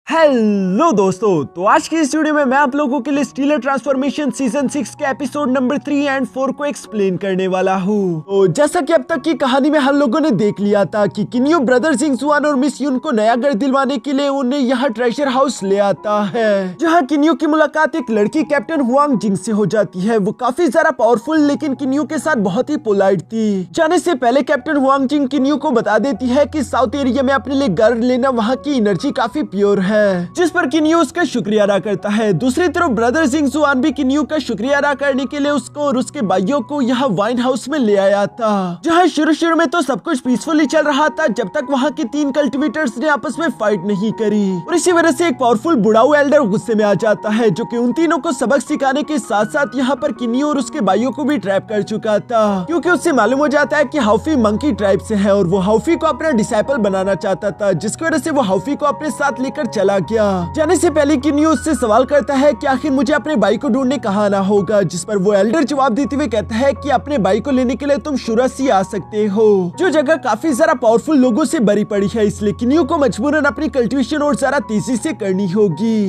Hello दोस्तों, तो आज की इस वीडियो में मैं आप लोगों के लिए स्टीलर ट्रांसफॉर्मेशन सीजन 6 के एपिसोड नंबर 3 एंड 4 को एक्सप्लेन करने वाला हूँ। तो जैसा कि अब तक की कहानी में हम लोगों ने देख लिया था कि किन्यू ब्रदर जिंगजुआन और मिस यून को नया घर दिलवाने के लिए उन्हें यहाँ ट्रेजर हाउस ले आता है, जहाँ किन्यू की मुलाकात एक लड़की कैप्टन हुआंग जिंग से हो जाती है। वो काफी ज्यादा पावरफुल लेकिन किन्यू के साथ बहुत ही पोलाइट थी। जाने से पहले कैप्टन हुआंग जिंग किन्यू को बता देती है कि साउथ एरिया में अपने लिए घर लेना वहाँ की एनर्जी काफी प्योर है, जिस पर किन्यू उसका शुक्रिया अदा करता है। दूसरी तरफ ब्रदर जिंगजुआन भी किन्यू का शुक्रिया अदा करने के लिए उसको और उसके भाइयों को यहाँ वाइन हाउस में ले आया था, जहाँ शुरू में तो सब कुछ पीसफुली चल रहा था जब तक वहाँ के 3 कल्टिवेटर्स ने आपस में फाइट नहीं करी। और इसी वजह से एक पावरफुल बुढ़ाऊ एल्डर गुस्से में आ जाता है, जो कि उन तीनों को सबक सिखाने के साथ साथ यहाँ पर किन्यू और उसके भाइयों को भी ट्रैप कर चुका था, क्योंकि उससे मालूम हो जाता है कि हाउफी मंकी ट्राइब से है और वो हाउफी को अपना डिसाइपल बनाना चाहता था, जिसकी वजह से वो हाउफी को अपने साथ लेकर चला गया। जाने से पहले किन्यू उससे सवाल करता है कि आखिर मुझे अपने भाई को ढूंढने कहाँ आना होगा, जिस पर वो एल्डर जवाब देते हुए कहता है कि अपने भाई को लेने के लिए तुम शुरासी आ सकते हो, जो जगह काफी ज्यादा पावरफुल लोगों से भरी पड़ी है, इसलिए किन्यू को मजबूरन अपनी कल्टिवेशन और ज्यादा तेजी से करनी होगी।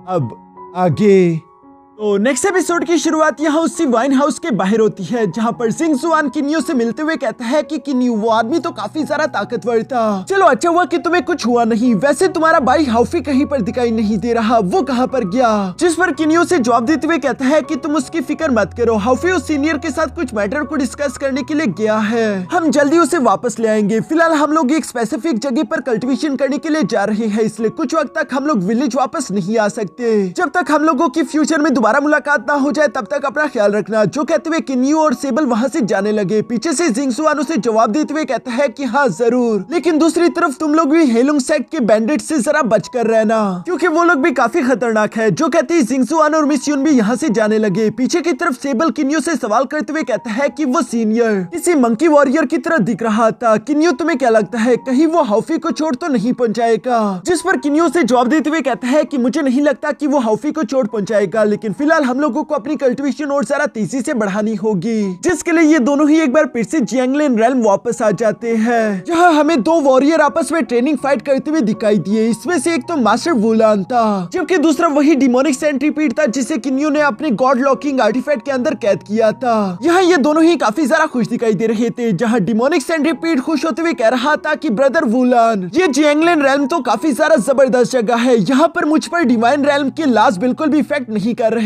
अब आगे तो नेक्स्ट एपिसोड की शुरुआत यहाँ उसी वाइन हाउस के बाहर होती है, जहाँ पर जिंगजुआन किन्यू से मिलते हुए कहता है कि किन्यू वो आदमी तो काफी सारा ताकतवर था, चलो अच्छा हुआ कि तुम्हें कुछ हुआ नहीं, वैसे तुम्हारा भाई हाउफी कहीं पर दिखाई नहीं दे रहा, वो कहाँ पर गया? जिस पर किन्यू से जवाब देते हुए कहता है कि तुम उसकी फिक्र मत करो, हाउफी उस सीनियर के साथ कुछ मैटर को डिस्कस करने के लिए गया है, हम जल्दी उसे वापस ले आएंगे। फिलहाल हम लोग एक स्पेसिफिक जगह पर कल्टिवेशन करने के लिए जा रहे हैं, इसलिए कुछ वक्त तक हम लोग विलेज वापस नहीं आ सकते। जब तक हम लोगों की फ्यूचर में दोबारा मुलाकात ना हो जाए तब तक अपना ख्याल रखना, जो कहते हुए किन्यू और सेबल वहाँ से जाने लगे। पीछे से जिंगजुआन उसे जवाब देते हुए कहता है कि हाँ जरूर, लेकिन दूसरी तरफ तुम लोग भी हेलुंग सेक्ट के बैंडिट से जरा बचकर रहना, क्योंकि वो लोग भी काफी खतरनाक है, जो कहती है जिंगजुआन और मिस यून भी यहाँ से जाने लगे। पीछे की तरफ सेबल किन्यू से सवाल करते हुए कहता है कि वो सीनियर किसी मंकी वॉरियर की तरह दिख रहा था, किन्यू तुम्हें क्या लगता है कहीं वो हाउफी को चोट तो नहीं पहुंचाएगा? जिस पर किन्यू से जवाब देते हुए कहता है कि मुझे नहीं लगता कि वो हाउफी को चोट पहुंचाएगा, लेकिन फिलहाल हम लोगों को अपनी कल्टिवेशन और सारा तेजी से बढ़ानी होगी, जिसके लिए ये दोनों ही एक बार फिर से जियांगलिन रेल्म वापस आ जाते हैं, जहां हमें 2 वॉरियर आपस में ट्रेनिंग फाइट करते हुए दिखाई दिए। इसमें से एक तो मास्टर वुलान था, जबकि दूसरा वही डिमोनिक सेंट्रीपीड था जिसे किन्यू ने अपने गॉड लॉकिंग आर्टिफैक्ट के अंदर कैद किया था। यहाँ ये दोनों ही काफी ज्यादा खुश दिखाई दे रहे थे, जहाँ डिमोनिक सेंट्रीपीड खुश होते हुए कह रहा था कि ब्रदर वुलान, ये जियांगलिन रेल्म तो काफी ज्यादा जबरदस्त जगह है, यहाँ पर मुझ पर डिवाइन रेल्म के लाश बिल्कुल भी इफेक्ट नहीं कर रहे,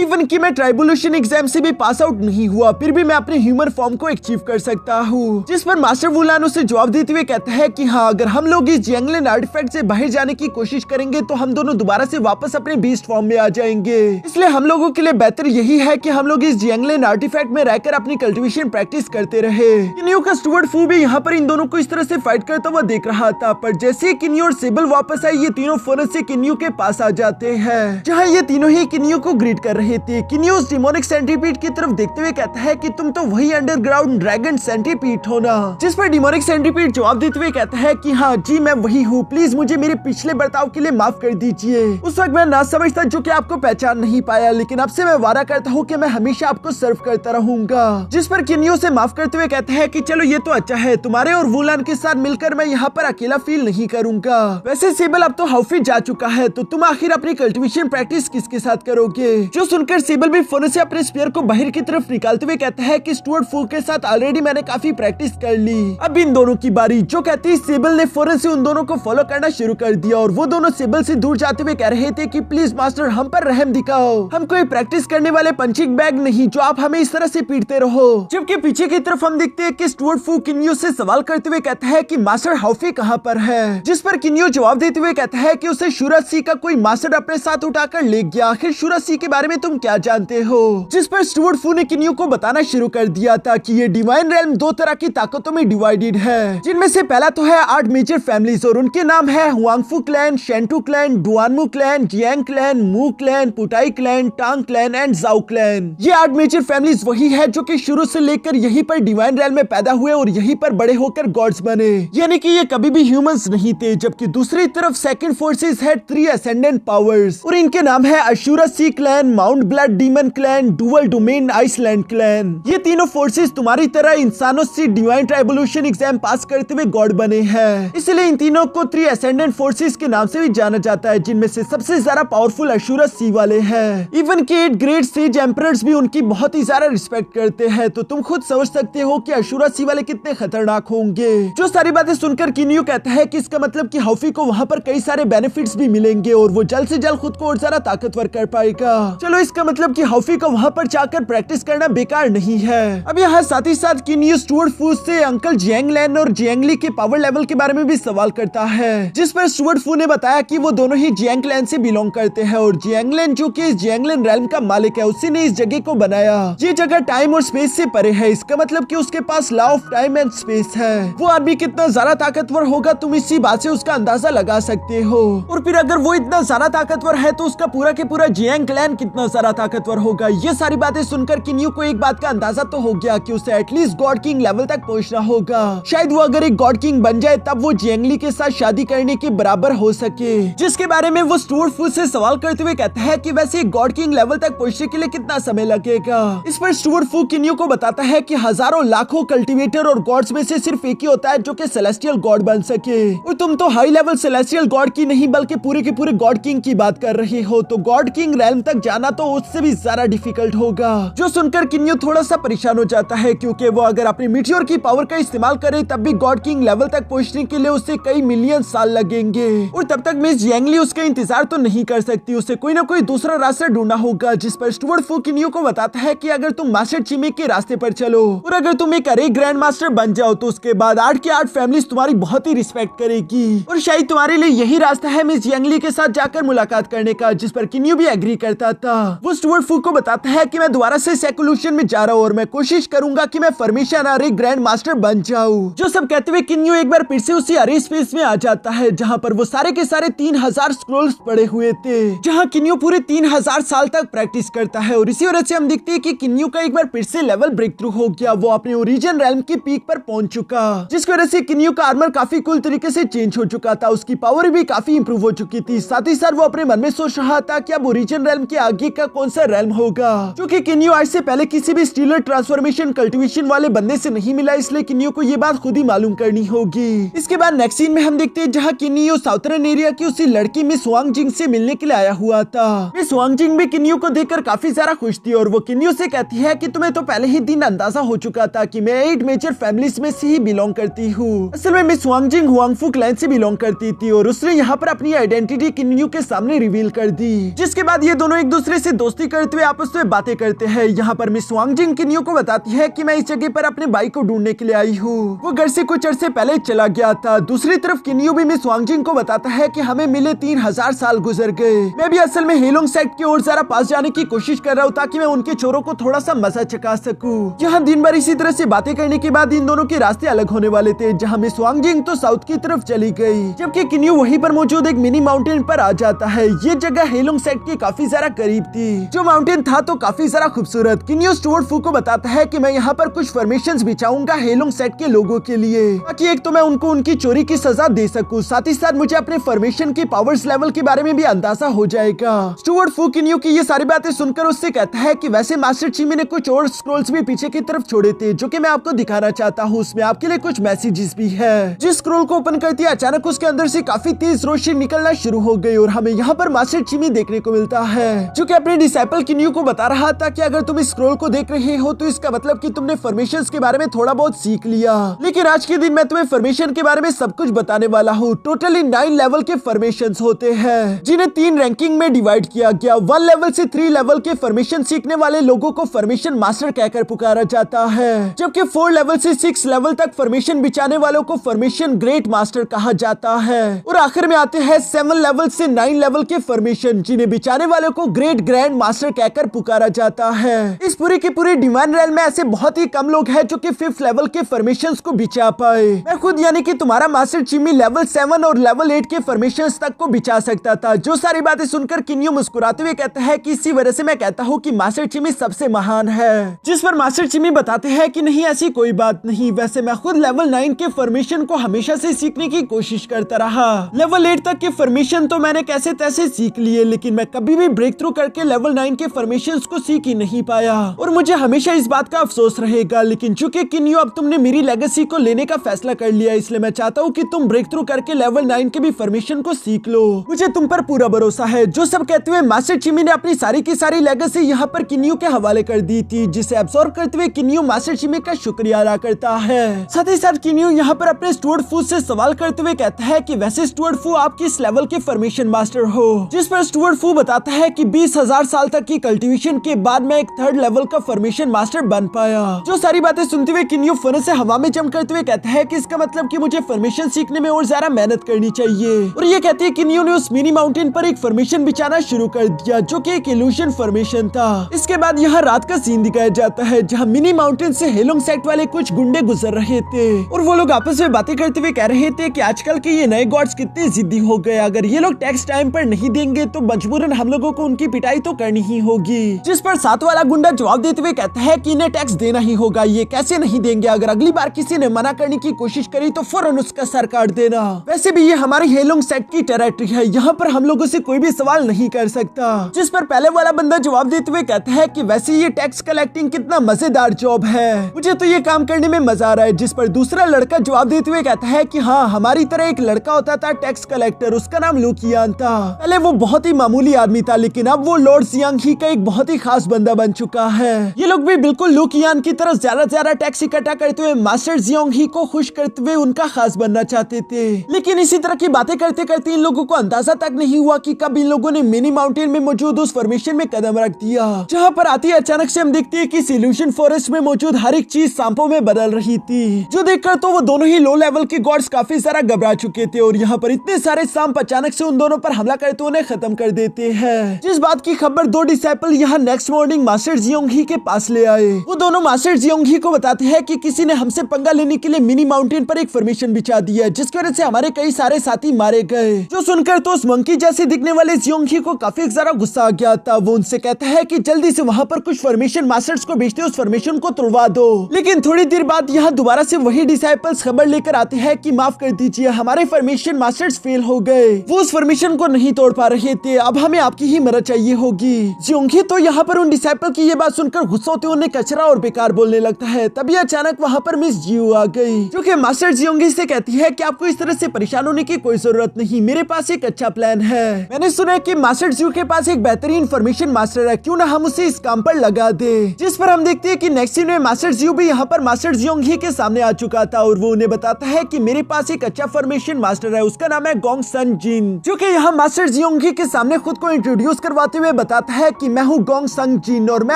इवन कि मैं ट्राइबुलेशन एग्जाम से भी पास आउट नहीं हुआ, फिर भी मैं अपने ह्यूमन फॉर्म को अचीव कर सकता हूँ। जिस पर मास्टर वुलान उसे जवाब देते हुए कहता है कि हाँ, अगर हम लोग इस जियांगलिन आर्टिफैक्ट से बाहर जाने की कोशिश करेंगे तो हम दोनों दोबारा से वापस अपने बीस्ट फॉर्म में आ जाएंगे, इसलिए हम लोगों के लिए बेहतर यही है कि हम लोग इस जियांगलिन आर्टिफैक्ट में रहकर अपनी कल्टिवेशन प्रैक्टिस करते रहे। किन्यू का स्टुअर्ट फू भी यहाँ पर इन दोनों को इस तरह से फाइट करता हुआ देख रहा था, पर जैसे ही किन्यू और सेबल वापस आए ये तीनों फौरन से किन्यू के पास आ जाते हैं, जहाँ ये तीनों ही किन्यू को ग्रीट कर रहे थे। किन्यू उस डिमोनिक सेंट्रीपीड की तरफ देखते हुए कहता है कि तुम तो वही अंडरग्राउंड ड्रैगन सेंट्रीपीड हो ना? जिस पर डिमोनिक सेंट्रीपीड जवाब देते हुए कहता है कि हाँ जी मैं वही हूँ, प्लीज मुझे मेरे पिछले बर्ताव के लिए माफ कर दीजिए। उस वक्त मैं ना समझ था जो कि आपको पहचान नहीं पाया, लेकिन अब से मैं वादा करता हूँ कि मैं हमेशा आपको सर्व करता रहूंगा। जिस पर किन्यू से माफ करते हुए कहता है कि चलो ये तो अच्छा है, तुम्हारे और वुलान के साथ मिलकर मैं यहाँ पर अकेला फील नहीं करूंगा। वैसे सेबल अब तो हाउफी जा चुका है, तो तुम आखिर अपनी कल्टिवेशन प्रैक्टिस किसके साथ करोगे? जो सुनकर सेबल भी फौरन से अपने स्पीयर को बाहर की तरफ निकालते हुए कहता है कि स्टुअर्ट फू के साथ ऑलरेडी मैंने काफी प्रैक्टिस कर ली, अब इन दोनों की बारी। जो कहती है सेबल ने फौरन से उन दोनों को फॉलो करना शुरू कर दिया, और वो दोनों सेबल से दूर जाते हुए कह रहे थे कि प्लीज मास्टर हम पर रहम दिखाओ, हम कोई प्रैक्टिस करने वाले पंचिंग बैग नहीं जो आप हमें इस तरह से पीटते रहो। जबकि पीछे की तरफ हम देखते हैं कि स्टुअर्ट फू किन्यू से सवाल करते हुए कहता है कि मास्टर हाउफी कहाँ पर है? जिस पर किन्यू जवाब देते हुए कहता है कि उसे शुरासी का कोई मास्टर अपने साथ उठाकर ले गया, आखिर शुरासी के बारे में तुम क्या जानते हो? जिस पर स्टुअर्ट फू ने किन्यू को बताना शुरू कर दिया था कि ये डिवाइन रेल्म 2 तरह की ताकतों में डिवाइडेड है, जिनमें से पहला तो है 8 मेजर फैमिलीज और उनके नाम है Huangfu clan, Shentu clan, Duanmu clan, Jiang clan, Mu clan, Putai clan, Tang clan and Zhao clan. ये 8 मेजर फैमिलीज वही है जो कि शुरू से लेकर यहीं पर डिवाइन रेल्म में पैदा हुए और यहीं पर बड़े होकर गॉड्स बने, यानी कि ये कभी भी ह्यूमंस नहीं थे। जबकि दूसरी तरफ सेकंड फोर्सेस है 3 असेंडेंट पावर्स और इनके नाम है Asura Sea clan, clan, Mount Blood Demon clan, Dual Domain Island clan. ये तीनों फोर्सेस तुम्हारी तरह इंसानों से डिवाइन ट्राइबोल्यूशन एग्जाम पास करते हुए गॉड बने हैं, इसलिए इन तीनों को 3 असेंडेंट फोर्सेस के नाम से भी जाना जाता है, जिनमें से सबसे ज्यादा पावरफुल अशुरा सी वाले हैं। इवन के 8 ग्रेट सेज एम्परर्स भी उनकी बहुत ही ज्यादा रिस्पेक्ट करते हैं, तो तुम खुद समझ सकते हो कि अशुरा सी वाले कितने खतरनाक होंगे। जो सारी बातें सुनकर किन्यू कहता है कि इसका मतलब कि हाउफी को वहाँ पर कई सारे बेनिफिट्स भी मिलेंगे और वो जल्द से जल्द खुद को और ज्यादा ताकतवर कर पाएगा। चलो, इसका मतलब कि हाउफी को वहाँ पर जाकर प्रैक्टिस करना बेकार नहीं है। अब यहाँ साथ ही साथ किन्यू स्टुअर्ट फू से अंकल जियांग लैन और जियांगली के पावर लेवल के बारे में भी सवाल करता है, जिस पर स्टुअर्ट फू ने बताया कि वो दोनों ही जियांग लैन से बिलोंग करते हैं और जियांग लैन जो कि इस जियांग लैन रेल्म का मालिक है, उसी ने इस जगह को बनाया। ये जगह टाइम और स्पेस से परे है, इसका मतलब कि उसके पास law of time and space है। वो आदमी कितना ज्यादा ताकतवर होगा तुम इसी बात से उसका अंदाजा लगा सकते हो। और फिर अगर वो इतना ज्यादा ताकतवर है तो उसका पूरा के पूरा जियांग क्लैन कितना ज्यादा ताकतवर होगा। ये सारी बातें सुनकर किन्यू को एक बात का अंदाजा तो हो गया कि उसे एटलीस्ट गॉड किंग लेवल तक पहुंचना होगा। शायद वो अगर एक गॉड किंग बन जाए तब वो जियांगली के साथ शादी करने के बराबर हो सके, जिसके बारे में वो स्टुअर्ट फू से सवाल करते हुए कहता है कि वैसे गॉड किंग लेवल तक पहुंचने के लिए कितना समय लगेगा। इस पर स्टुअर्ट फू किन्यू को बताता है कि हजारों लाखों कल्टीवेटर और गॉड्स में से सिर्फ एक ही होता है जो कि सेलेस्टियल गॉड बन सके, और तुम तो हाई लेवल सेलेस्टियल गॉड की नहीं बल्कि पूरे के पूरे गॉड किंग की बात कर रहे हो, तो गॉड किंग रेल्म तक जाना तो उससे भी ज्यादा डिफिकल्ट होगा। जो सुनकर किन्यू थोड़ा सा परेशान हो जाता है, क्योंकि वो अगर अपनी मीटियोर की पावर का इस्तेमाल करे तब भी गॉड किंग लेवल तक पहुंचने के लिए उसे कई मिलियन साल लगेंगे, और तब तक मिस जियांगली उसका इंतजार तो नहीं कर सकती, उसे कोई ना कोई दूसरा रास्ता ढूंढना होगा। जिस पर स्टुअर्ट फू किन्यू को बताता है कि अगर तुम मास्टर चिमी के रास्ते पर चलो और अगर तुम एक अरे ग्रैंड मास्टर बन जाओ तो उसके बाद 8 की 8 फैमिलीज तुम्हारी बहुत ही रिस्पेक्ट करेगी, और शायद तुम्हारे लिए यही रास्ता है मिस जियांगली के साथ जाकर मुलाकात करने का। जिस पर किन्यू भी एग्री करता था। वो स्टुअर्ट फू को बताता है कि मैं दोबारा से सेकुलेशन में जा रहा हूँ और मैं कोशिश करूंगा कि मैं फॉर्मेशन अरे ग्रैंड मास्टर बन जाऊँ। जो सब कहते हुए किन्यू एक बार फिर से उसी अरे स्पेस में आ जाता है, जहाँ पर वो सारे के सारे 3000 स्क्रोल्स पड़े हुए थे, जहाँ किन्यू पूरे 3000 साल तक प्रैक्टिस करता है। और इसी वजह से हम देखते हैं कि किन्यू का एक बार फिर से लेवल ब्रेक थ्रू हो गया, वो अपने ओरिजिन रेल्म की पीक पर पहुंच चुका, जिसकी वजह से किन्यू का आर्मर काफी कूल तरीके से चेंज हो चुका था, उसकी पावर भी काफी इंप्रूव हो चुकी थी। साथ ही साथ वो अपने मन में सोच रहा था कि अब ओरिजिन रेल्म के आगे का कौन सा रेल्म होगा, क्योंकि किन्यू आज से पहले किसी भी स्टीलर ट्रांसफॉर्मेशन कल्टीवेशन वाले बंदे से नहीं मिला, इसलिए किन्यू को ये बात खुद ही मालूम करनी होगी। इसके बाद नेक्स्ट सीन में हम देखते हैं जहाँ किन्यू साउथर्न एरिया की उसी लड़की मिस वांग जिंग से मिलने के लिए आया हुआ था। मिस वांग जिंग भी किन्यू को देखकर काफी ज्यादा खुश थी और वो किन्यू से कहती है कि तुम्हें तो पहले ही दिन अंदाजा हो चुका था कि मैं 8 मेजर फैमिलीज में से ही बिलोंग करती हूँ। असल में मिस वांग जिंग हुआंगफू क्लैन से बिलोंग करती थी और उसने यहाँ पर अपनी आइडेंटिटी किन्यू के सामने रिवील कर दी, जिसके बाद ये दोनों एक दूसरे से दोस्ती करते हुए आपस में बातें करते हैं। यहाँ पर मिस वांग जिंग किन्यू को बताती है कि मैं इस जगह पर अपने भाई को ढूंढने के लिए आई हूँ, वो घर से कुछ अरसे पहले चला गया था। दूसरी तरफ किन्यू भी मिस वांग जिंग को बताता है कि हमें मिले 3000 साल गुजर गए, मैं भी असल में हेलोंग सेक्ट की ओर जरा पास जाने की कोशिश कर रहा हूँ ताकि मैं उनके चोरों को थोड़ा सा मजा चखा सकूं। यहाँ दिन भर इसी तरह से बातें करने के बाद इन दोनों के रास्ते अलग होने वाले थे, जहाँ मिस वांग जिंग तो साउथ की तरफ चली गई, जबकि किन्यू वहीं पर मौजूद एक मिनी माउंटेन पर आ जाता है। ये जगह हेलोंग सेक्ट के काफी ज्यादा करीब थी, जो माउंटेन था तो काफी ज्यादा खूबसूरत। किन्यू स्टुअर्ट फू को बताता है कि मैं यहाँ पर कुछ फॉर्मेशंस बिछाऊंगा हेलोंग सेक्ट के लोगों के लिए, ताकि एक तो मैं उनको उनकी चोरी की सजा दे सकूं, साथ ही साथ मुझे अपने फॉर्मेशन की पावर्स लेवल के बारे में भी अंदाजा हो जाएगा। स्टुअर्ट फू किन्यू की ये सारी बातें सुनकर उससे कहता है कि वैसे मास्टर चिमी ने कुछ और स्क्रोल्स भी पीछे की तरफ छोड़े थे, जो कि मैं आपको दिखाना चाहता हूँ। उसमें आपके लिए कुछ मैसेजेस भी है। जिस स्क्रोल को ओपन करती है अचानक उसके अंदर से काफी तेज रोशनी निकलना शुरू हो गई और हमें यहाँ पर मास्टर चिमी देखने को मिलता है, जो कि अपने डिसाइपल किन्यू को बता रहा था कि अगर तुम इस स्क्रोल को देख रहे हो तो इसका मतलब कि तुमने फॉर्मेशंस के बारे में थोड़ा बहुत सीख लिया, लेकिन आज के दिन मैं तुम्हें फॉर्मेशन के बारे में सब कुछ बताने वाला हूँ। टोटली 9 लेवल के फॉर्मेशंस होते हैं, जिन्हें 3 रैंकिंग में डिवाइड किया गया। 1 लेवल से 3 लेवल के फॉर्मेशन सीखने वाले लोगों को फॉर्मेशन मास्टर कहकर पुकारा जाता है, जबकि 4 लेवल से 6 लेवल तक फॉर्मेशन बिछाने वालों को फॉर्मेशन ग्रेट मास्टर कहा जाता है। और आखिर में आते हैं 7 लेवल से 9 लेवल के फॉर्मेशन, जिन्हें बिछाने वालों को ग्रेट ग्रैंड मास्टर कहकर पुकारा जाता है। इस पूरी की पूरी डिवाइन रेल्म में ऐसे बहुत ही कम लोग हैं जो कि 5th लेवल के फॉर्मेशंस को बिछा पाए। मैं खुद यानी कि तुम्हारा मास्टर चिमी लेवल 7 और लेवल 8 के फॉर्मेशंस तक को बिछा सकता था। जो सारी बातें सुनकर किन्यू मुस्कुराते हुए कहता है कि इसी वजह से मैं कहता हूँ कि मास्टर चिमी सबसे महान है। जिस पर मास्टर चिमी बताते हैं कि नहीं, ऐसी कोई बात नहीं, वैसे मैं खुद लेवल 9 के फॉर्मेशन को हमेशा से सीखने की कोशिश करता रहा। लेवल 8 तक के फॉर्मेशन तो मैंने कैसे तैसे सीख लिए, लेकिन मैं कभी भी ब्रेक थ्रू करके लेवल 9 के फॉर्मेशंस को सीख ही नहीं पाया और मुझे हमेशा इस बात का अफसोस रहेगा। लेकिन चूंकि किन्यू अब तुमने मेरी लेगेसी को लेने का फैसला कर लिया, इसलिए मैं चाहता हूँ कि तुम ब्रेक थ्रू करके लेवल 9 के भी फॉर्मेशन को सीख लो। मुझे तुम पर पूरा भरोसा है। जो सब कहते हुए मास्टर चिमी ने अपनी सारी की सारी लेगेसी यहाँ पर किन्यू के हवाले कर दी थी, जिसे एब्सॉर्ब करते हुए किन्यू मास्टर चिमी का शुक्रिया अदा करता है। साथ ही साथ किन्यू यहाँ पर अपने स्टुअर्ट फू से सवाल करते हुए कहता है कि वैसे स्टुअर्ट फू आप किस लेवल के फॉर्मेशन मास्टर हो, जिस पर स्टुअर्ट फू बताता है कि 20,000 साल तक की कल्टीवेशन के बाद मैं एक 3rd लेवल का फॉर्मेशन मास्टर बन पाया। जो सारी बातें सुनते हुए किन्यू फन से हवा में जंप करते हुए कहता है कि इसका मतलब कि मुझे फॉर्मेशन सीखने में और ज्यादा मेहनत करनी चाहिए। और ये कहती है किन्यू ने उस मिनी माउंटेन पर एक फॉर्मेशन बिछाना शुरू कर दिया, जो कि एक इल्यूशन फॉर्मेशन था। इसके बाद यहाँ रात का सीन दिखाया जाता है, जहाँ मिनी माउंटेन से हेलोंग सेक्ट वाले कुछ गुंडे गुजर रहे थे और वो लोग आपस में बातें करते हुए कह रहे थे कि आजकल के ये नए गॉड्स कितने जिद्दी हो गए, अगर ये लोग टैक्स टाइम पर नहीं देंगे तो मजबूरन हम लोगों को उनकी पिटाई तो करनी ही होगी। जिस पर साथ वाला गुंडा जवाब देते हुए कहता है कि इन्हें टैक्स देना ही होगा, ये कैसे नहीं देंगे, अगर अगली बार किसी ने मना करने की कोशिश करी तो फौरन उसका सर काट देना। वैसे भी ये हमारी हेलोंग सेक्ट की टेरिटरी है, यहाँ पर हम लोगों से कोई भी सवाल नहीं कर सकता। जिस पर पहले वाला बंदा जवाब देते हुए कहता है कि वैसे ये टैक्स कलेक्टिंग कितना मजेदार जॉब है, मुझे तो ये काम करने में मजा आ रहा है। जिस पर दूसरा लड़का जवाब देते हुए कहता है कि हाँ, हमारी तरह एक लड़का होता था टैक्स कलेक्टर, उसका नाम लुकियान था। पहले वो बहुत ही मामूली आदमी था, लेकिन अब वो लॉर्ड जियांग ही का एक बहुत ही खास बंदा बन चुका है। ये लोग भी बिल्कुल लुकियान की तरह ज्यादा टैक्स इकट्ठा करते हुए मास्टर जियांग ही को खुश करते हुए उनका खास बनना चाहते थे। लेकिन इसी तरह की बातें करते करते इन लोगों को अंदाजा तक नहीं हुआ कि कब इन लोगों ने मिनी माउंटेन में मौजूद उस फॉर्मेशन में कदम रख दिया, जहाँ पर आती अचानक से हम देखते हैं कि इल्यूशन फॉरेस्ट में मौजूद हर एक चीज सांपों में बदल रही थी, जो देखकर तो वो दोनों ही लो लेवल के गॉड्स काफी सारा घबरा चुके थे और यहाँ पर इतने सारे सांप अचानक से उन दोनों पर हमला करते उन्हें खत्म कर देते हैं। जिस बात की खबर दो डिसाइपल यहाँ नेक्स्ट मॉर्निंग मास्टर जियोंग ही के पास ले आए। वो दोनों मास्टर जियोंग ही को बताते हैं कि किसी ने हमसे पंगा लेने के लिए मिनी माउंटेन पर एक फॉर्मेशन बिछा दिया है, जिसकी वजह से हमारे कई सारे साथी मारे गए। जो सुनकर तो उस मंकी जैसे दिखने वाले जियोंग ही को काफी ज्यादा गुस्सा आ गया था। वो उनसे कहता है कि जल्दी से वहाँ पर कुछ फॉर्मेशन मास्टर्स को भेजते उस फॉर्मेशन को तोड़वा दो। लेकिन थोड़ी देर बाद यहाँ दोबारा से वही डिसाइपल्स खबर लेकर आते हैं कि माफ कर दीजिए, हमारे फॉर्मेशन मास्टर्स फेल हो गए, वो उस फॉर्मेशन को नहीं तोड़ पा रहे थे, अब हमें आपकी ही मदद चाहिए होगी। जियोंगी तो यहाँ पर उन डिसाइपल की ये बात सुनकर गुस्सा होते उन्हें कचरा और बेकार बोलने लगता है। तभी अचानक वहाँ पर मिस जियो आ गई, जो कि मास्टर जियोंगी से कहती है कि आपको इस तरह से परेशान होने की कोई जरूरत नहीं, मेरे पास एक अच्छा प्लान है। मैंने सुना है कि मास्टर जियो के पास एक बेहतरीन फॉर्मेशन मास्टर है, क्यों ना हम उसे इस काम पर लगा दे। जिस पर हम देखते हैं कि नेक्स्ट सीन में मास्टर जियो भी यहाँ पर मास्टर जियोंगी के सामने आ चुका था और वो उन्हें बताता है कि मेरे पास एक अच्छा फॉर्मेशन मास्टर है, उसका नाम है गोंग सन जिन, जो कि यहाँ मास्टर जियोंगी के सामने खुद को इंट्रोड्यूस करवाते हुए बताता है कि मैं हूँ गोंग सन जिन और मैं